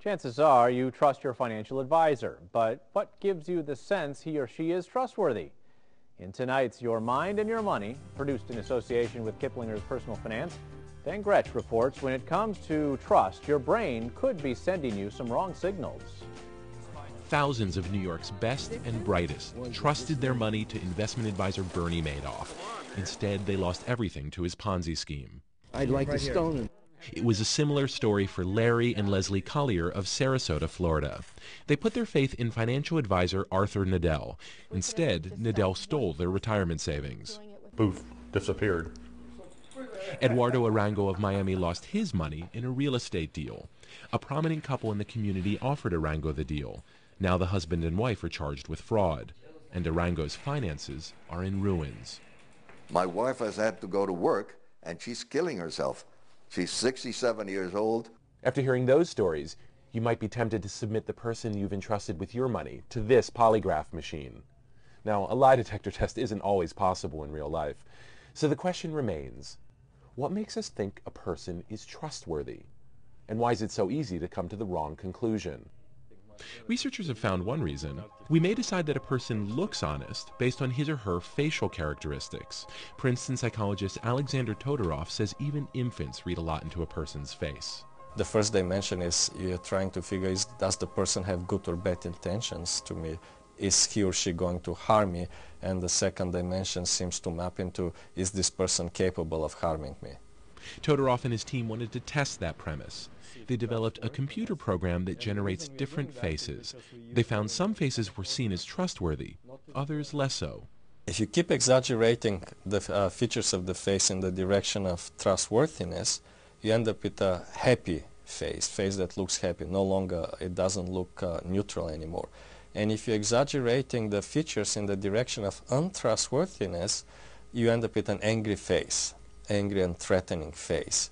Chances are you trust your financial advisor, but what gives you the sense he or she is trustworthy? In tonight's Your Mind and Your Money, produced in association with Kiplinger's Personal Finance, Dan Gretsch reports when it comes to trust, your brain could be sending you some wrong signals. Thousands of New York's best and brightest trusted their money to investment advisor Bernie Madoff. Instead, they lost everything to his Ponzi scheme. I'd like to stone him. It was a similar story for Larry and Leslie Collier of Sarasota, Florida. They put their faith in financial advisor Arthur Nadell. Instead, Nadell stole their retirement savings. Poof, disappeared. Eduardo Arango of Miami lost his money in a real estate deal. A prominent couple in the community offered Arango the deal. Now the husband and wife are charged with fraud, and Arango's finances are in ruins. My wife has had to go to work, and she's killing herself. She's 67 years old. After hearing those stories, you might be tempted to submit the person you've entrusted with your money to this polygraph machine. Now, a lie detector test isn't always possible in real life, so the question remains, what makes us think a person is trustworthy? And why is it so easy to come to the wrong conclusion? Researchers have found one reason. We may decide that a person looks honest based on his or her facial characteristics. Princeton psychologist Alexander Todorov says even infants read a lot into a person's face. The first dimension is you're trying to figure does the person have good or bad intentions to me? Is he or she going to harm me? And the second dimension seems to map into is this person capable of harming me? Todorov and his team wanted to test that premise. They developed a computer program that generates different faces. They found some faces were seen as trustworthy, others less so. If you keep exaggerating the features of the face in the direction of trustworthiness, you end up with a happy face that looks happy. No longer, it doesn't look neutral anymore. And if you're exaggerating the features in the direction of untrustworthiness, you end up with an angry face, angry and threatening face.